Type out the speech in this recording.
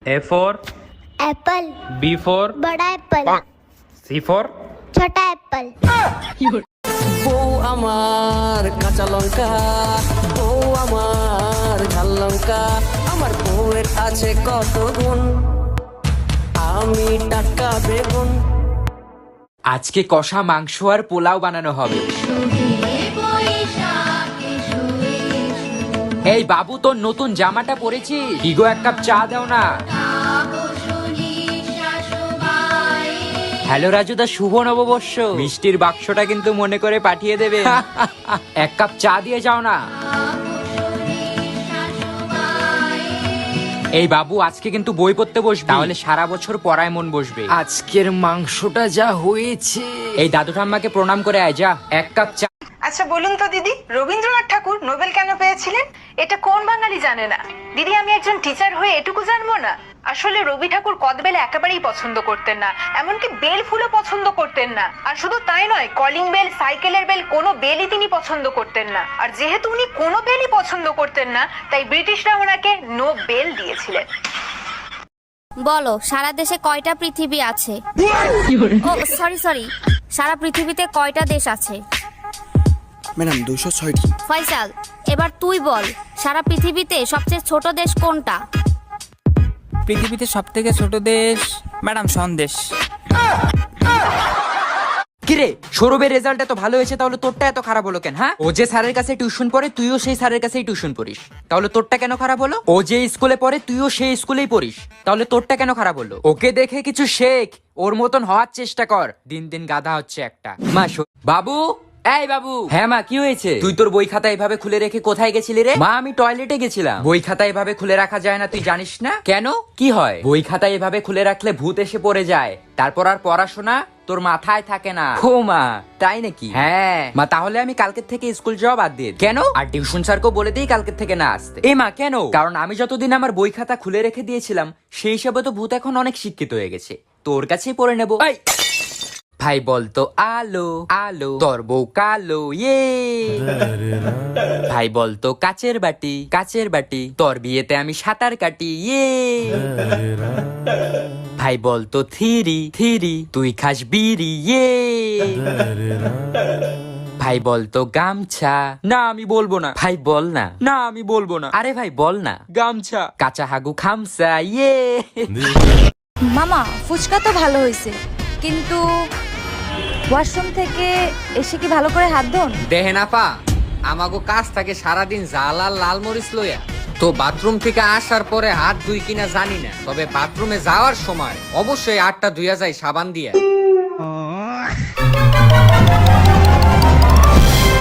A for Apple, B for बड़ा Apple, C for छोटा Apple. বউ আমার কাঁচা লঙ্কা, বউ আমার ঝাল লঙ্কা, আমার বউয়ের আছে কত গুণ, আমি টাটকা বেগুন। আজকে কষা মাংস আর পোলাও বানানো হবে। এই বাবু, তোর নতুন জামাটা পরেছি, ইগো এক কাপ চা দাও না। হ্যালো রাজুদা, শুভ নববর্ষ। মিষ্টির বাক্সটা কিন্তু মনে করে পাঠিয়ে দেবে। এক কাপ চা দিয়ে যাও না। এই বাবু, আজকে কিন্তু বই পড়তে বসবি, তাহলে সারা বছর পড়ায় মন বসবে। আজকের মাংসটা যা হয়েছে। এই দাদু ঠাম্মাকে প্রণাম করে আয় যা। এক কাপ চা। আচ্ছা বলুন তো দিদি, রবীন্দ্রনাথ ঠাকুর নোবেল কেন পেয়েছিলেন? এটা কোন বাঙালি জানে না? দিদি, আমি একজন টিচার হয়ে এটুকু জানবো না? আসলে রবি ঠাকুর কদবেল একেবারেই পছন্দ করতেন না, এমনকি বেল ফুলও পছন্দ করতেন না। আর শুধু তাই নয়, কলিং বেল, সাইকেলের বেল, কোনো বেলই তিনি পছন্দ করতেন না। আর যেহেতু উনি কোনো বেলই পছন্দ করতেন না, তাই ব্রিটিশরা ওনাকে নো বেল দিয়েছিলেন। বলো, সারা দেশে কয়টা পৃথিবী আছে? ও সরি, সারা পৃথিবীতে কয়টা দেশ আছে? ম্যাডাম 206টি। ফয়সাল, এবার তুই বল, সারা পৃথিবীতে সবচেয়ে ছোট দেশ কোনটা? পৃথিবীতে সব থেকে ছোট দেশ ম্যাডাম সন্দেশ। কিরে, সৌরভের রেজাল্ট এত ভালো হয়েছে, তাহলে তোরটা এত খারাপ হলো কেন? হ্যাঁ, ও যে স্যারের কাছে টিউশন পড়ে, তুইও সেই স্যারের কাছেই টিউশন পড়িস, তাহলে তোরটা কেন খারাপ হলো? ও যে স্কুলে পড়ে, তুইও সেই স্কুলেই পড়িস, তাহলে তোরটা কেন খারাপ হলো? ওকে দেখে কিছু শেখ, ওর মতন হওয়ার চেষ্টা কর। দিন দিন গাধা হচ্ছে একটা। মা, বাবু, এই বাবু। হ্যাঁ মা, কি হয়েছে? তুই তোর বই খাতা এভাবে খুলে রেখে কোথায় গেছিলি রে? মা, আমি টয়লেটে গেছিলাম। বই খাতা এভাবে খুলে রাখা যায় না, তুই জানিস না? কেন, কি হয়? বই খাতা এভাবে খুলে রাখলে ভূত এসে পড়ে যায়, তারপর আর পড়াশোনা তোর মাথায় থাকে না। ও মা, তাই নাকি? হ্যাঁ মা, তাহলে আমি কালকের থেকে স্কুল যাওয়া বাদ দিয়ে। কেন? আর টিউশন স্যারকেও বলে দিই কালকের থেকে না আসতে। এ মা, কেন? কারণ আমি যতদিন আমার বই খাতা খুলে রেখে দিয়েছিলাম, সেই হিসাবে তো ভূত এখন অনেক শিক্ষিত হয়ে গেছে, তোর কাছেই পড়ে নেবো। ভাই বলতো আলো আলো, তোর বউ কালো, ইয়ে। ভাই বলতো কাচের বাটি কাচের বাটি, তোর বিয়েতে আমি সাঁতার কাটি, ইয়ে। ভাই বলতো থিরি থিরি, তুই খাস বিড়ি, ইয়ে। ভাই বলতো গামছা। না, আমি বলবো না। ভাই বল না। না, আমি বলবো না। আরে ভাই বল না। গামছা। কাঁচা হাগু খামসা, ইয়ে। মামা, ফুচকা তো ভালো হয়েছে, কিন্তু ওয়াশরুম থেকে এসে কি ভালো করে হাত ধোন? দেহে না পা, আমাগো কাজ থাকে সারাদিন জাল আর লাল মরিচ লইয়া, তো বাথরুম থেকে আসার পরে হাত ধুই কিনা জানি না, তবে বাথরুমে যাওয়ার সময় অবশ্যই হাতটা ধুইয়া যায় সাবান দিয়া।